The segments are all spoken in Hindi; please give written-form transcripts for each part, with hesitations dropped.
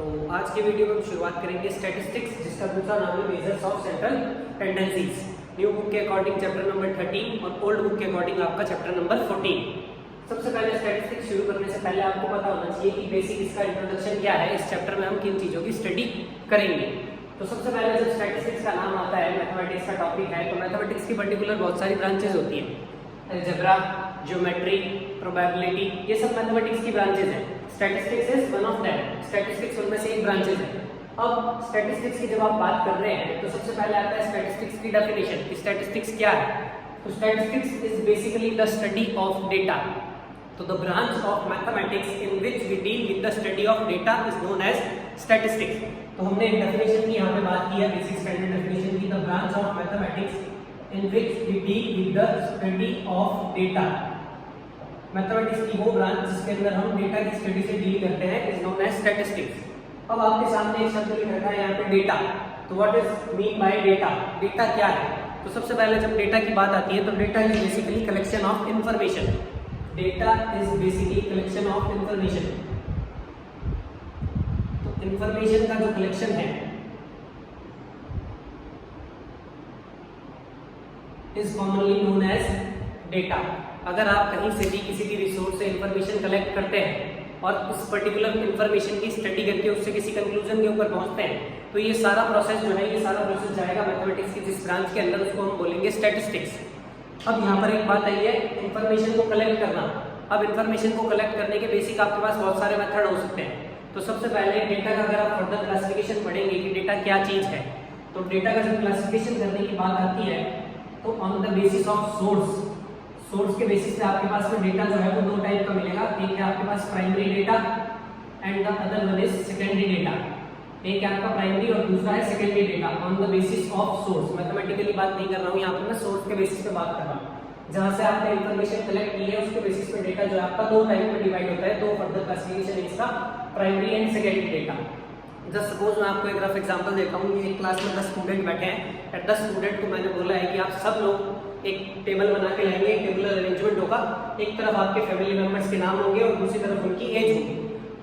तो आज के वीडियो में हम शुरुआत करेंगे स्टैटिस्टिक्स, जिसका दूसरा नाम है measures of central tendencies. New book के अकॉर्डिंग चैप्टर नंबर 13 और ओल्ड बुक के अकॉर्डिंग आपका चैप्टर नंबर 14। सबसे पहले स्टैटिस्टिक्स शुरू करने से पहले आपको पता होना चाहिए कि बेसिक इसका इंट्रोडक्शन क्या है, इस चैप्टर में हम किन चीजों की स्टडी करेंगे। तो सबसे पहले जब स्टैटिस्टिक्स का नाम आता है, मैथमेटिक्स का टॉपिक है, तो मैथमेटिक्स की पर्टिकुलर बहुत सारी ब्रांचेज होती है। अलजेब्रा, ज्योमेट्री, प्रोबेबिलिटी, ये सब मैथमेटिक्स की ब्रांचेज हैं। Statistics is one of them. Statistics उनमें से एक ब्रांचेज है। अब स्टैटिस्टिक्स की जब आप बात कर रहे हैं तो सबसे पहले आता है स्टैटिस्टिक्स की डेफिनेशन कि स्टैटिस्टिक्स क्या है। तो statistics is basically the study of data. तो the branch of mathematics in which we deal with the study of data is known as statistics. तो हमने एक डेफिनेशन की यहाँ पे बात की है, बेसिक स्टैंडर्ड डेफिनेशन की, the branch of mathematics in which we deal with the study of data। Mathematics की वो ब्रांच जिसके अंदर हम डेटा की स्टडी से डील करते हैं इज नोन एज स्टैटिस्टिक्स। अब आपके सामने एक शब्द लिखा है यहाँ पे डेटा। तो what is mean by data? Data क्या है? तो सबसे पहले जब डेटा की बात आती है तो data is basically collection of information. Data is basically collection of information. तो इंफॉर्मेशन का जो कलेक्शन है is commonly known as data। अगर आप कहीं से भी किसी भी रिसोर्स से इंफॉर्मेशन कलेक्ट करते हैं और उस पर्टिकुलर इंफॉर्मेशन की स्टडी करके उससे किसी कंक्लूजन के ऊपर पहुंचते हैं, तो ये सारा प्रोसेस जो है, ये सारा प्रोसेस जाएगा मैथमेटिक्स की जिस ब्रांच के अंदर, उसको हम बोलेंगे स्टैटिस्टिक्स। अब यहाँ पर एक बात आई है, इंफॉर्मेशन को कलेक्ट करना। अब इंफॉर्मेशन को कलेक्ट करने के बेसिक आपके पास बहुत सारे मेथड हो सकते हैं। तो सबसे पहले डेटा का अगर आप फर्दर क्लासिफिकेशन पढ़ेंगे कि डेटा क्या चीज है, तो डेटा का जब क्लासिफिकेशन करने की बात आती है तो on the basis of source के बेसिस पे आपके पास में डेटा जो है वो दो टाइप का मिलेगा। एक है आपके पास primary data and the other one is secondary data. एक है आपका प्राइमरी और दूसरा है secondary data on the basis of source. Mathematically बात नहीं कर रहा हूँ यहाँ पे, मैं सोर्स के बेसिस पे बात कर रहा हूँ। जहाँ से आपने इंफॉर्मेशन कलेक्ट की है उसके बेसिस पे डेटा जो है आपका दो टाइप में डिवाइड होता है, दो फर्दर क्लासिफिकेशन इसका, primary and secondary data. Just suppose मैं आपको एक रफ एग्जांपल देता हूँ। ये एक क्लास में 10 स्टूडेंट बैठे हैं। 10 स्टूडेंट को मैंने बोला है कि आप सब लोग एक टेबल बना के लाएंगे, एक टेबुलर अरेंजमेंट होगा। एक तरफ आपके फैमिली मेंबर्स के नाम होंगे और दूसरी तरफ उनकी एज होगी।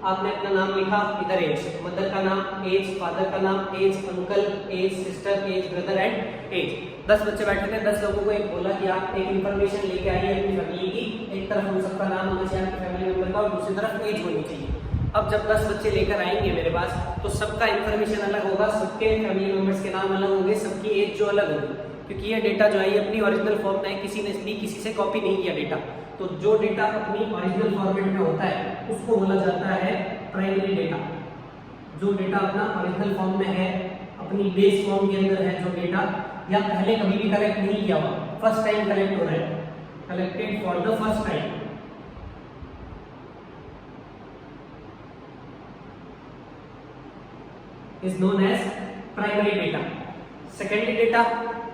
आपने अपना नाम लिखा, इधर एज, मदर का नाम एज, फादर का नाम age, uncle age, sister age, brother and age. 10 बच्चे बैठे थे, 10 लोगों को एक बोला कि आप एक इन्फॉर्मेशन लेके आइए अपनी फैमिली की। एक तरफ उन सबका नाम होना चाहिए आपके फैमिली मेंबर का और दूसरी तरफ एज होनी चाहिए। अब जब 10 बच्चे लेकर आएंगे मेरे पास, तो सबका इंफॉर्मेशन अलग होगा, सबके फैमिली मेंबर्स के नाम अलग होंगे, सबकी एज जो अलग होगी, क्योंकि ये डेटा जो है ये अपनी ओरिजिनल फॉर्म में है, किसी ने भी किसी से कॉपी नहीं किया डेटा। तो जो डेटा अपनी ओरिजिनल फॉर्मेट में होता है उसको बोला जाता है प्राइमरी डेटा। जो डेटा अपना ओरिजिनल फॉर्म में है, अपनी बेस फॉर्म के अंदर है, जो डेटा या पहले कभी भी कलेक्ट नहीं किया हुआ, फर्स्ट टाइम कलेक्ट हो रहा है, collected for the first time, is known as primary data। Secondary data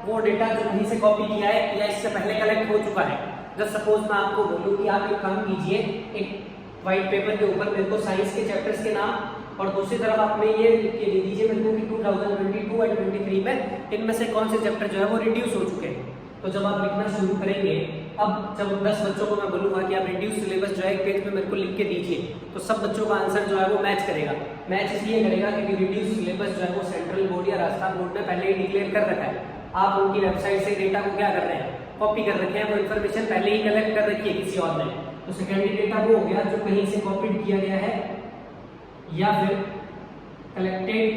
वो डेटा जो कहीं से कॉपी किया है या इससे पहले कलेक्ट हो चुका है। जब सपोज मैं आपको बोलूं कि आप एक काम कीजिए, एक व्हाइट पेपर के ऊपर मेरे को साइंस के चैप्टर्स के नाम और दूसरी तरफ आप में ये लिख के दे दीजिए मेरे को कि 2022 और 23 में इनमें से कौन से चैप्टर जो है वो रिड्यूस हो चुके हैं। तो जब आप लिखना शुरू करेंगे, अब जब 10 बच्चों को मैं बोलूंगा कि आप रिड्यूस सिलेबस जो है एक पेज पे मेरे को लिख के दीजिए, तो सब बच्चों का आंसर जो है वो मैच करेगा। मैच इसलिए करेगा क्योंकि रिड्यूस सिलेबस जो है वो सेंट्रल बोर्ड या राजस्थान बोर्ड ने पहले ही डिक्लेयर कर रखा है। आप उनकी वेबसाइट से डेटा को क्या कर रहे हैं, कॉपी कर रखे हैं, वो इन्फॉर्मेशन पहले ही कलेक्ट कर रखी है किसी और ने। तो सेकेंडरी डेटा वो हो गया जो कहीं से कॉपीड किया गया है या फिर collected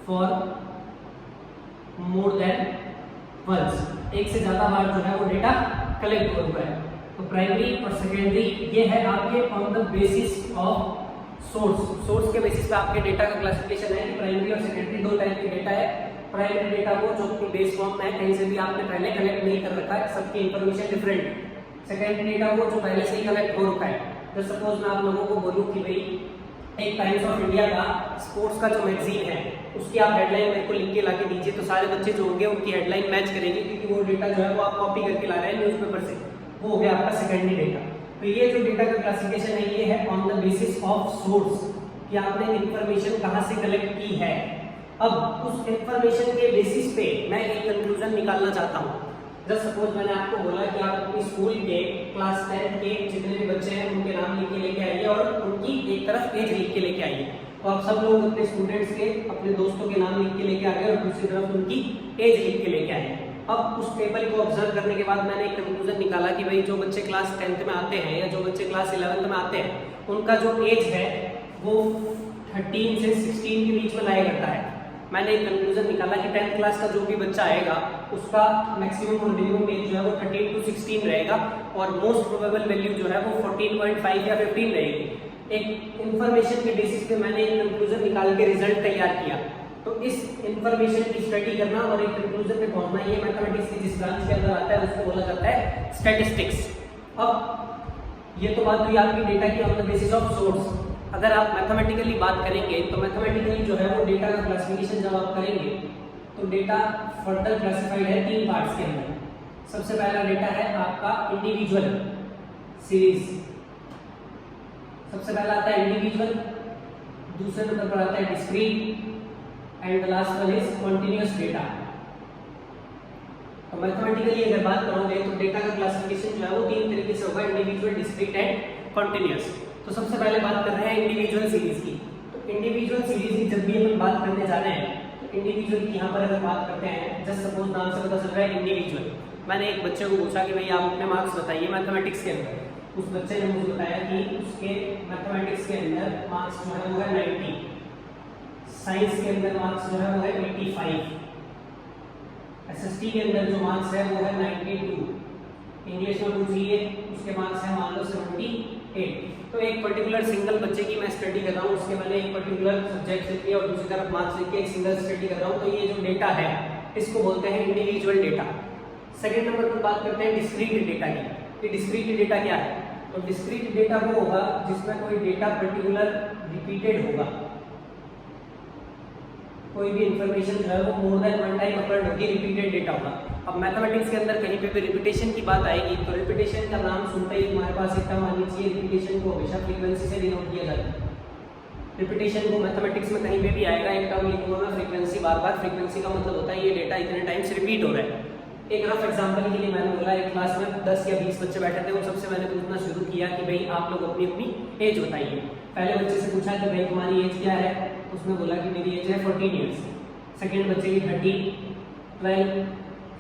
for more than once, एक से ज्यादा बार जो है वो डेटा कलेक्ट हो रहा है। तो प्राइमरी और सेकेंडरी ये है आपके on the basis of source के बेसिस पे आपके डेटा का क्लासिफिकेशन है कि प्राइमरी और सेकेंडरी दो टाइप के डेटा है। प्राइमरी डेटा वो जो अपनी बेस फॉर्म में है, कहीं से भी आपने पहले कलेक्ट नहीं कर रखा है, सबकी इंफॉर्मेशन डिफरेंट। सेकेंडरी डेटा वो जो पहले से ही कलेक्ट हो रखा है। तो सपोज मैं आप लोगों को बोलूं कि भाई एक टाइम्स ऑफ इंडिया का स्पोर्ट्स का जो मैगजीन है उसकी आप हेडलाइन मेरे को लिख के ला के दीजिए, तो सारे बच्चे जो होंगे उनकी हेडलाइन मैच करेंगे क्योंकि वो डेटा जो है वो आप कॉपी करके ला रहे हैं न्यूज़पेपर से। वो हो गया आपका सेकेंडरी डेटा। तो ये जो डेटा का क्लासिफिकेशन है ये है on the basis of source, कि आपने इंफॉर्मेशन कहाँ से कलेक्ट की है। अब उस इंफॉर्मेशन के बेसिस पे मैं एक कंक्लूजन निकालना चाहता हूँ। जस्ट सपोज मैंने आपको बोला कि आप अपनी स्कूल के क्लास 10 के जितने भी बच्चे हैं उनके नाम लिख के लेके आइए और उनकी एक तरफ एज लिख के लेके आइए। तो आप सब लोग अपने स्टूडेंट्स के अपने दोस्तों के नाम लिख के लेके आ गए और दूसरी तरफ उनकी एज लिख के लेके आए। अब उस टेबल को ऑब्जर्व करने के बाद मैंने एक कंक्लूजन निकाला कि भाई जो बच्चे क्लास 10th में आते हैं या जो बच्चे क्लास 11th में आते हैं उनका जो एज है वो 13 से 16 के बीच में लाया करता है। मैंने एक कंक्लूजन निकाला कि 10th क्लास का जो भी बच्चा आएगा उसका मैक्सिमम और मिनिमम एज जो है वो 13 to 16 रहेगा और मोस्ट प्रोबेबल वैल्यू जो है वो 14.5 या 15 रहेगी। एक इंफॉर्मेशन के बेसिस पे मैंने एक कंक्लूजन निकाल के रिजल्ट तैयार किया। तो इस इंफॉर्मेशन की स्टडी करना और एक कंक्लूजन पे पहुंचना ये मैथमेटिक्स की जिस ब्रांच के अंदर आता है उसको बोला जाता है स्टैटिस्टिक्स। अब ये तो बात हुई आपकी डेटा की on the basis of source. अगर आप मैथमेटिकली बात करेंगे तो मैथमेटिकली जो है वो डेटा का क्लासिफिकेशन जब आप करेंगे तो डेटा फर्दर क्लासिफाइड है 3 पार्ट्स के अंदर। सबसे पहला डेटा है आपका इंडिविजुअल सीरीज, सबसे पहला आता है इंडिविजुअल, दूसरे नंबर पर आता है discrete and the last one is continuous data. तो मैथमेटिकली अगर बात करोगे तो डेटा का क्लासिफिकेशन जो है वो 3 तरीके से होगा, इंडिविजुअल, डिस्क्रीट एंड कंटीन्यूअस। तो सबसे पहले बात कर रहे हैं इंडिविजुअल सीरीज की। तो इंडिविजुअल सीरीज की जब भी हम बात करने जा रहे हैं तो इंडिविजुअल की यहाँ पर अगर बात करते हैं, जस्ट सपोज नाम से पता चल रहा है इंडिविजुअल। मैंने एक बच्चे को पूछा कि भाई आप अपने मार्क्स बताइए मैथमेटिक्स के अंदर। उस बच्चे ने मुझे बताया कि उसके मैथमेटिक्स के अंदर मार्क्स जो है वो है 90, साइंस के अंदर मार्क्स जो है वो है 85, एसएसटी के अंदर जो मार्क्स है वो है 92, इंग्लिश में पूछिए उसके मार्क्स है मान लो 78। तो एक पर्टिकुलर सिंगल बच्चे की मैं स्टडी कर रहा हूँ, उसके मैंने एक पर्टिकुलर सब्जेक्ट लिख लिया और दूसरी तरफ मार्क्स लिख के एक सिंगल स्टडी कर रहा हूँ। तो ये जो डेटा है इसको बोलते हैं इंडिविजुअल डेटा। सेकंड नंबर पर बात करते हैं डिस्क्रीट डेटा की। ये डिस्क्रीट डेटा क्या है? तो डिस्क्रीट डेटा वो होगा जिसमें कोई डेटा पर्टिकुलर रिपीटेड होगा, कोई भी इंफॉर्मेशन जो है वो more than one time occurred होगी, रिपीटेड डेटा होगा। अब मैथमेटिक्स के अंदर कहीं पे भी रिपीटेशन की बात आएगी तो रिपीटेशन का नाम सुनते ही तुम्हारे पास एक टर्म आनी चाहिए, रिपीटेशन को हमेशा फ्रीक्वेंसी से डिनोट किया जाता है। रिपीटेशन को मैथमेटिक्स में कहीं पे भी आएगा एक टर्म लिखूंगा मैं फ्रीक्वेंसी, बार बार फ्रीक्वेंसी का मतलब होता है ये डेटा इतने टाइम्स रिपीट हो रहा है। एक रफ एग्जांपल के लिए मैंने बोला एक क्लास में 10 या 20 बच्चे बैठे थे, उन सबसे मैंने पूछना शुरू किया कि भाई आप लोग अपनी अपनी एज बताइए। पहले बच्चे से पूछा कि भाई तुम्हारी एज क्या है, उसने बोला कि मेरी एज है 14 ईयर्स। सेकेंड बच्चे की 30, 12,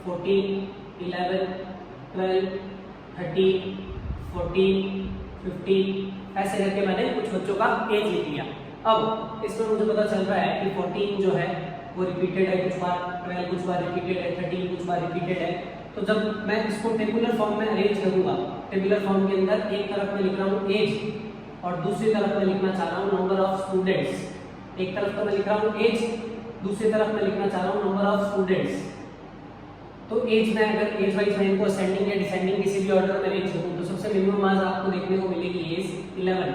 14, 11, 12, 13, 14, 15 ऐसे करके मैंने कुछ बच्चों का एज लिख लिया। अब इसमें मुझे पता चल रहा है कि 14 जो है वो रिपीटेड है कुछ बार, 12 कुछ बार रिपीटेड है, 13 कुछ बार रिपीटेड है। तो जब मैं इसको टेबुलर फॉर्म में अरेंज करूंगा, टेबुलर फॉर्म के अंदर एक तरफ में लिख रहा हूँ एज और दूसरी तरफ में लिखना चाह रहा हूँ नंबर ऑफ स्टूडेंट्स। एक तरफ तो मैं लिख रहा हूँ एज, दूसरी तरफ मैं लिखना चाह रहा हूँ नंबर ऑफ स्टूडेंट्स। तो एज में अगर एज वाइज मैं इनको असेंडिंग या डिसेंडिंग किसी भी ऑर्डर में अरेंज करूँ तो सबसे मिनिमम आज आपको देखने को मिलेगी एज 11।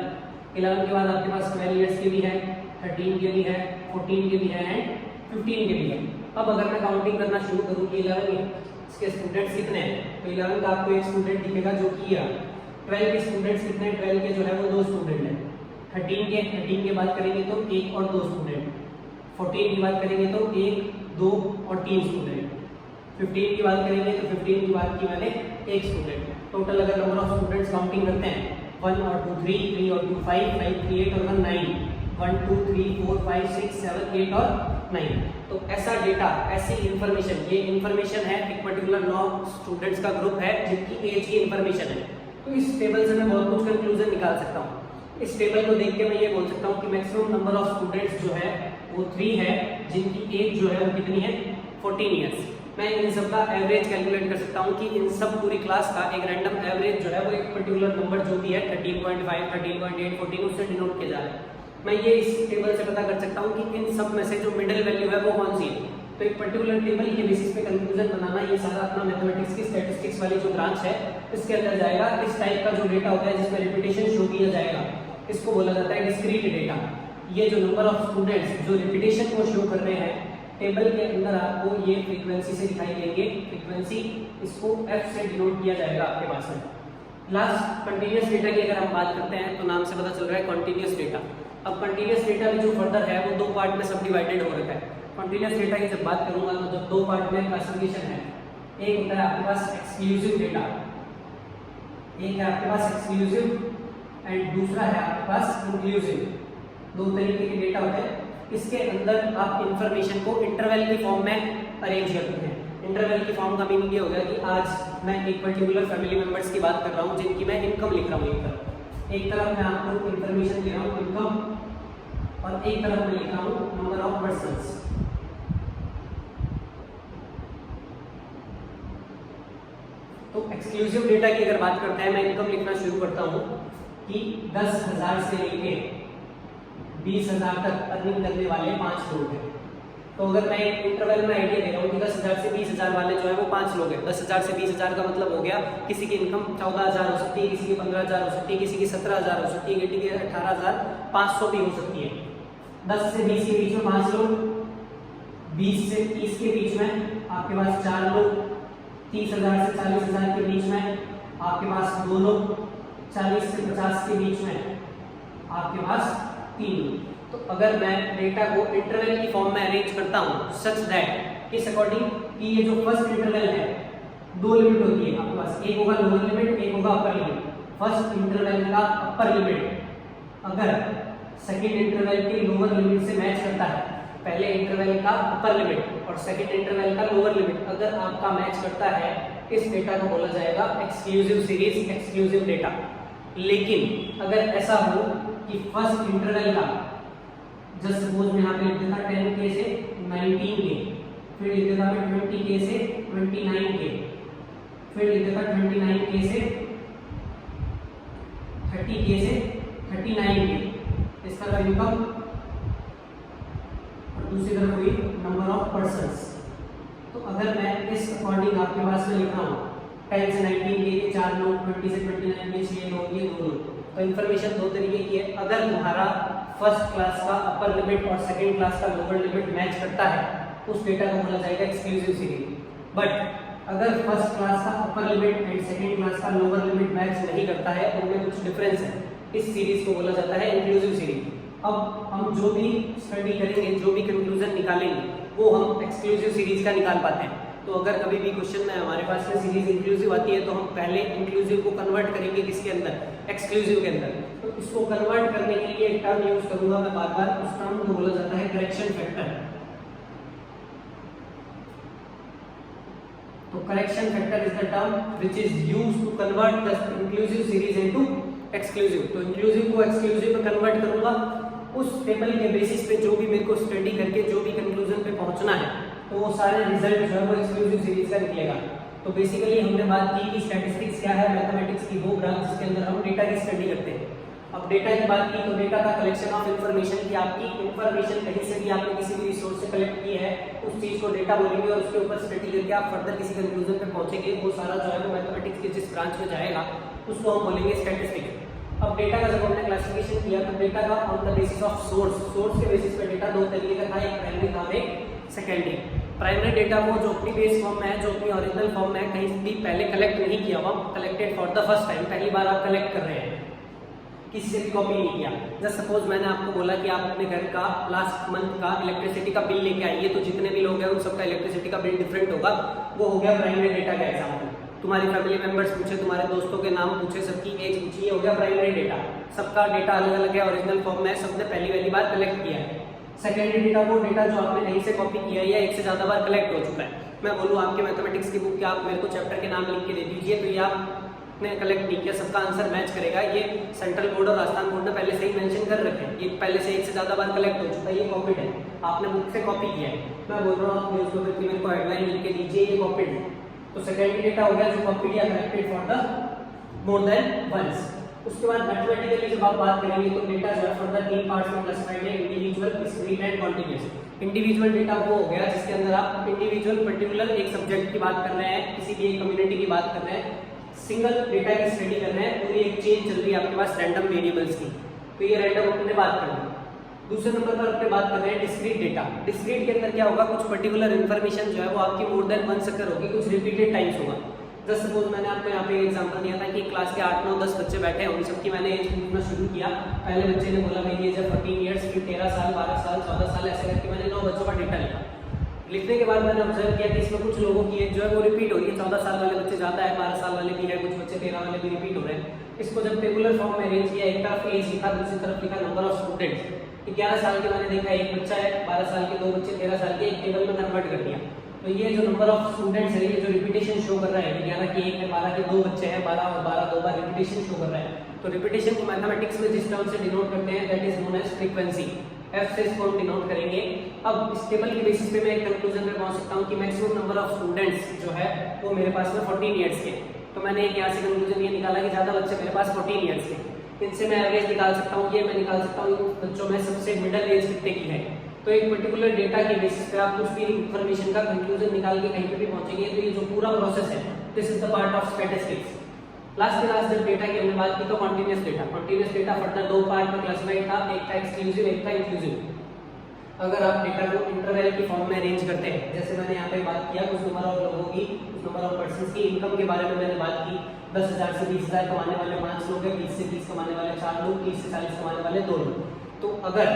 11 के बाद आपके पास 12 ईयर्स के भी है, 13 के भी है, 14 के भी है एंड 15 के भी है। अब अगर मैं काउंटिंग करना शुरू करूँ कि 11 इसके स्टूडेंट्स कितने हैं तो 11 का आपको एक स्टूडेंट दिखेगा जो कि 12 के स्टूडेंट्स कितने हैं, 12 के जो है वो 2 स्टूडेंट हैं। 13 के बात करेंगे तो 1 और 2 स्टूडेंट। 14 की बात करेंगे तो 1, 2 और 3 स्टूडेंट। 15 की बात करेंगे तो 15 की बात की मैंने 1 स्टूडेंट। टोटल अगर नंबर ऑफ स्टूडेंट्स काउंटिंग करते हैं 1 और 2 3 और 2 5 5 3 8 और 1 9 1 2 3 4 5 6 7 8 और 9। तो ऐसा डेटा, ऐसी इंफॉर्मेशन, ये इंफॉर्मेशन है एक पर्टिकुलर 9 स्टूडेंट्स का ग्रुप है जिनकी एज की इंफॉर्मेशन है। तो इस टेबल से मैं बहुत कुछ कंक्लूजन निकाल सकता हूँ। इस टेबल को देख के मैं ये बोल सकता हूँ कि मैक्सिमम नंबर ऑफ स्टूडेंट्स जो है वो 3 है जिनकी एज जो है वो कितनी है 14 ईयर्स। मैं इन सब का एवरेज कैलकुलेट कर सकता हूँ कि इन सब पूरी क्लास का एक रैंडम एवरेज जो है वो एक पर्टिकुलर नंबर जो भी है 13.5, 13.8, 14 उससे डिनोट किया जा रहा है। मैं ये इस टेबल से पता कर सकता हूँ कि इन सब में से जो मिडिल वैल्यू है वो कौन सी है। तो एक पर्टिकुलर टेबल के बेसिस पे कंक्लूजन बनाना, ये सारा अपना मैथमेटिक्स की स्टैटिस्टिक्स वाली जो ब्रांच है इसके अंदर जाएगा। इस टाइप का जो डेटा होता है जिसमें रिपीटेशन शो किया जाएगा इसको बोला जाता है डिस्क्रीट डेटा। ये जो नंबर ऑफ स्टूडेंट्स जो रिपीटेशन को शो कर रहे हैं टेबल के अंदर आपको ये फ्रीक्वेंसी से दिखाई देंगे। फ्रीक्वेंसी इसको f से डिनोट किया जाएगा आपके पास में। लास्ट कंटीन्यूअस डेटा की अगर हम बात करते हैं तो नाम से पता चल रहा है कंटीन्यूअस डेटा। अब कंटीन्यूअस डेटा भी जो फर्दर है वो 2 पार्ट में सब डिवाइडेड हो रखा है। कंटीन्यूअस डेटा की जब बात करूंगा तो जब 2 पार्ट में क्लासिफिकेशन है, एक होता है आपके पास एक्सक्लूसिव डेटा, एक है आपके पास एक्सक्लूसिव एंड दूसरा है आपके पास इंक्लूसिव। दो तरीके के डेटा होते हैं। इसके अंदर आप इंफॉर्मेशन को इंटरवल की फॉर्म में अरेंज करते हैं। इंटरवल की फॉर्म का मीनिंग ये हो गया कि आज मैं एक पर्टिकुलर फैमिली मेंबर्स की बात कर रहा हूँ जिनकी मैं इनकम लिख रहा हूँ। एक तरफ मैं आपको इंफॉर्मेशन दे रहा हूँ इनकम, और एक तरफ मैं लिख रहा हूँ नंबर ऑफ पर्सन्स। तो एक्सक्लूसिव डेटा की अगर बात करते हैं, मैं इनकम लिखना शुरू करता हूँ कि 10,000 से लेके 20,000 तक अर्निंग करने वाले 5 लोग हैं। तो अगर मैं एक इंटरवल में आइडिया दे रहा हूँ कि 10,000 से 20,000 वाले जो है वो 5 लोग हैं। 10,000 से 20,000 का मतलब हो गया किसी की इनकम 14,000 हो सकती है, किसी की 15,000 हो सकती है, किसी की 17,000 हो सकती है, किसी की 18,500 भी हो सकती है। 10 से 20 के बीच में 5 लोग, 20 से 30 के बीच में आपके पास 4 लोग, 30,000 से 40,000 के बीच में आपके पास 2 लोग, 40 से 50 के बीच में आपके पास 3 लोग। तो अगर मैं डेटा को इंटरवल की फॉर्म में अरेंज करता हूं सच दैट इस अकॉर्डिंग कि ये जो फर्स्ट इंटरवल है, 2 लिमिट होती है आपके पास, एक होगा लोअर लिमिट, एक होगा अपर लिमिट। फर्स्ट इंटरवल का अपर लिमिट अगर सेकंड इंटरवल के लोअर लिमिट से मैच करता है, पहले इंटरवल का अपर लिमिट और सेकंड इंटरवल का लोअर लिमिट अगर आपका मैच करता है, इस डेटा को बोला जाएगा एक्सक्लूसिव सीरीज, एक्सक्लूसिव डेटा। लेकिन अगर ऐसा हो कि फर्स्ट इंटरवल का जस्ट सपोज मैं यहाँ पे लिख देता 10K से 19K, फिर लिख देता मैं 20K से 29K, फिर लिख देता 29K से 30K से 39K, इस तरह इनकम, और दूसरी तरफ हुई नंबर ऑफ पर्सन्स। तो अगर मैं इस अकॉर्डिंग आपके पास में लिख रहा हूँ 10 से 19K के 4 लोग, 20 से 29 के 6 लोग, ये 2 लोग। तो इन्फॉर्मेशन 2 तरीके की है। अगर तुम्हारा फर्स्ट क्लास का अपर लिमिट और सेकंड क्लास का लोअर लिमिट मैच करता है, उस डेटा को बोला जाएगा एक्सक्लूसिव सीरीज। बट अगर फर्स्ट क्लास का upper limit and second class का लोअर लिमिट मैच नहीं करता है, उनमें कुछ डिफरेंस है, इस सीरीज को बोला जाता है इंक्लूसिव सीरीज। अब हम जो भी स्टडी करेंगे, जो भी कंक्लूजन निकालेंगे, वो हम एक्सक्लूसिव सीरीज का निकाल पाते हैं। तो अगर कभी भी क्वेश्चन में हमारे पास में सीरीज इंक्लूसिव आती है, तो हम पहले इंक्लूसिव को कन्वर्ट करेंगे किसके अंदर, एक्सक्लूसिव के अंदर। तो इसको कन्वर्ट करने के लिए एक टर्म यूज करूंगा मैं बार बार, उस टर्म को बोला जाता है करेक्शन फैक्टर। तो correction factor is the term which is used to convert the inclusive series into exclusive. तो इंक्लूसिव को एक्सक्लूसिव में कन्वर्ट करूंगा, उस टेबल के बेसिस पे जो भी मेरे को स्टडी करके जो भी कंक्लूजन पे पहुंचना है, तो वो सारे रिजल्ट जो है वो एक्सक्लूसिव सीरीज का निकलेगा। तो बेसिकली हमने बात की कि स्टैटिस्टिक्स क्या है, मैथमेटिक्स की वो ब्रांच जिसके अंदर हम डेटा की स्टडी करते हैं। अब डेटा की बात की तो डेटा का कलेक्शन ऑफ इंफॉर्मेशन की, आपकी इंफॉर्मेशन कहीं से भी आपने किसी भी रिसोर्स से कलेक्ट की है, उस चीज को डेटा बोलेंगे और उसके ऊपर स्टडी करके आप फर्दर किसी कंक्लूजन पे पहुंचेंगे। वो सारा जो है वो मैथमेटिक्स के जिस ब्रांच में जाएगा उसको हम बोलेंगे स्टैटिस्टिक्स। अब डेटा का जब हमने क्लासिफिकेशन किया तो डेटा का on the basis of source के बेसिस पे डेटा 2 तरीके का था, एक प्राइमरी था और एक सेकेंडरी। प्राइमरी डेटा वो जो अपनी बेस फॉर्म में है, जो अपनी ओरिजिनल फॉर्म में है, कहीं भी पहले कलेक्ट नहीं किया हुआ, collected for the first time, पहली बार आप कलेक्ट कर रहे हैं, किसी से भी कॉपी नहीं किया। जस्ट सपोज मैंने आपको बोला कि आप अपने घर का लास्ट मंथ का इलेक्ट्रिसिटी का बिल लेके आइए, तो जितने भी लोग हैं उन सबका इलेक्ट्रिसिटी का बिल डिफरेंट होगा। वो हो गया प्राइमरी डेटा का एग्जाम्पल। तुम्हारी फैमिली मेंबर्स पूछे, तुम्हारे दोस्तों के नाम पूछे, सबकी एज पूछी, ये हो गया प्राइमरी डेटा। सबका डेटा अलग अलग है, ओरिजिनल फॉर्म में सबने पहली बार कलेक्ट किया है। सेकेंडरी डेटा वो डेटा जो आपने कहीं से कॉपी किया है या एक से ज्यादा बार कलेक्ट हो चुका है। मैं बोलूँ आपके मैथमेटिक्स की बुक के आप मेरे को चैप्टर के नाम लिख के दे दीजिए, तो ये आपने कलेक्ट नहीं किया, सबका आंसर मैच करेगा। ये सेंट्रल बोर्ड और राजस्थान बोर्ड ने पहले से ही मेंशन कर रखे हैं, ये पहले से एक से ज्यादा बार कलेक्ट हो चुका है, ये कॉपीड है, आपने बुक से कॉपी किया है। मैं बोल रहा हूँ आप न्यूज़पेपर की मेरे को हेडलाइन लिख के दीजिए, ये कॉपीड है। तो सेकेंडरी डेटा हो गया जो कॉपीड या collected for the more than once. उसके बाद मैथमेटिकली जब आप बात करेंगे तो डेटा जो है फर्दर 3 पार्ट्स में क्लासिफाइड है, individual, discrete and continuous. Individual data वो हो गया जिसके अंदर आप इंडिविजुअल पर्टिकुलर एक सब्जेक्ट की बात कर रहे हैं, किसी भी एक कम्युनिटी की बात कर रहे हैं, सिंगल डेटा की स्टडी कर रहे हैं, पूरी एक चेन चल रही है आपके पास रैंडम वेरिएबल्स की, तो ये रैंडम अपने बात कर रहे हैं। दूसरे नंबर पर अपने बात कर रहे हैं डिस्क्रीट डेटा। डिस्क्रीट के अंदर क्या होगा, कुछ पर्टिकुलर इन्फॉर्मेशन जो है वो आपकी मोर देन वंस अकर होगी, कुछ रिपीटेड टाइम्स होगा। जस्ट सपोज मैंने आपको यहाँ पे एग्जांपल दिया था कि क्लास के 8, 9, 10 बच्चे बैठे हैं, उन सबकी मैंने एज पूछना शुरू किया। पहले बच्चे ने बोला मेरी एज है 14 ईयर्स, फिर 13 साल, 12 साल, 14 साल, ऐसे करके मैंने 9 बच्चों का डेटा लिया। लिखने के बाद मैंने ऑब्जर्व किया कि इसमें कुछ लोगों की एज जो है वो रिपीट हो रही है। 14 साल वाले बच्चे ज़्यादा है, 12 साल वाले भी है, कुछ बच्चे 13 वाले भी रिपीट हो रहे हैं। इसको जब टेबुलर फॉर्म में अरेंज किया, एक तरफ एज लिखा, दूसरी तरफ लिखा नंबर ऑफ स्टूडेंट्स। 11 साल के मैंने देखा एक बच्चा है, 12 साल के 2 बच्चे, 13 साल के, एक टेबल में कन्वर्ट कर दिया। तो ये जो नंबर ऑफ स्टूडेंट्स है, ये जो रिपीटेशन शो कर रहा है, 11 के 1 है, 12 के 2 बच्चे हैं, 12 और 12 2 बार रिपीटेशन शो कर रहा है। तो रिपीटेशन को मैथमेटिक्स में जिस टर्म से डिनोट करते हैं that is known as frequency. F से इसको हम डिनोट करेंगे। अब इस टेबल के बेसिस पे मैं एक कंक्लूजन पे पहुंच सकता हूं कि मैक्सिमम नंबर ऑफ स्टूडेंट्स जो है वो मेरे पास में 14 इयर्स के। तो मैंने एक यहाँ से कंक्लूजन ये निकाला कि ज्यादा बच्चे मेरे पास 14 इयर्स के। इनसे मैं एवरेज निकाल सकता हूँ, ये मैं निकाल सकता हूँ बच्चों में सबसे मिडिल एज कितने की है। तो एक पर्टिकुलर डेटा के बेसिस पे आप कुछ भी इंफॉर्मेशन का कंक्लूजन निकाल के कहीं पे भी पहुंचेंगे। तो ये जो पूरा प्रोसेस है, this is the part of statistics. Last जब डेटा की हमने बात की तो कॉन्टिन्यूअस डेटा फर्दर 2 पार्ट में क्लासिफाइड था, एक था एक्सक्लूसिव, एक था इंक्लूसिव। अगर आप डेटा को इंटरवल की फॉर्म में अरेंज करते हैं, जैसे मैंने यहाँ पे बात किया कुछ नंबर ऑफ लोगों की, कुछ नंबर ऑफ पर्सन्स की इनकम के बारे में मैंने बात की। 10,000 से 20,000 कमाने वाले 5 लोग हैं, 20 से 30 कमाने वाले 4 लोग, 30 से 40 कमाने वाले 2 लोग। तो अगर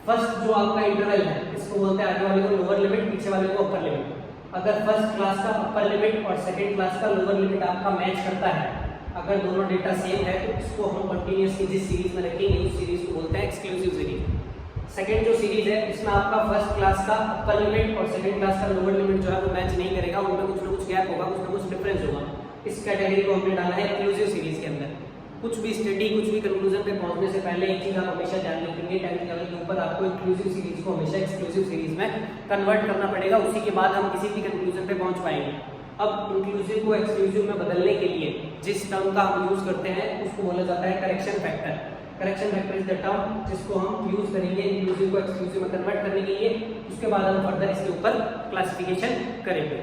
फर्स्ट जो आपका इंटरवल है, इसको बोलते हैं आगे वाले को लोअर लिमिट, पीछे वाले को अपर लिमिट। अगर फर्स्ट क्लास का अपर लिमिट और सेकेंड क्लास का लोअर लिमिट आपका मैच करता है, अगर दोनों डेटा सेम है, तो इसको हम कंटिन्यूअसली जिस सीरीज में रखेंगे उस सीरीज को बोलते हैं एक्सक्लूसिव सीरीज। सेकेंड जो सीरीज है इसमें आपका फर्स्ट क्लास का अपर लिमिट और सेकेंड क्लास का लोअर लिमिट जो है वो मैच नहीं करेगा, उनमें कुछ ना कुछ गैप होगा, कुछ ना कुछ डिफरेंस होगा। इस कैटेगरी को हमने डाला है इंक्लूसिव सीरीज के अंदर। कुछ भी स्टडी, कुछ भी कंक्लूजन पे पहुंचने से पहले एक चीज आप हमेशा ध्यान रखेंगे, 10th लेवल के ऊपर आपको इंक्लूसिव सीरीज को हमेशा एक्सक्लूसिव सीरीज में कन्वर्ट करना पड़ेगा, उसी के बाद हम किसी भी कंक्लूजन पे पहुंच पाएंगे। अब इंक्लूसिव को एक्सक्लूसिव में बदलने के लिए जिस टर्म का हम यूज करते हैं उसको बोला जाता है correction factor. Correction factor is the term जिसको हम यूज करेंगे इंक्लूसिव को एक्सक्लूसिव में कन्वर्ट करने के लिए। उसके बाद हम फर्दर इसके ऊपर क्लासिफिकेशन करेंगे।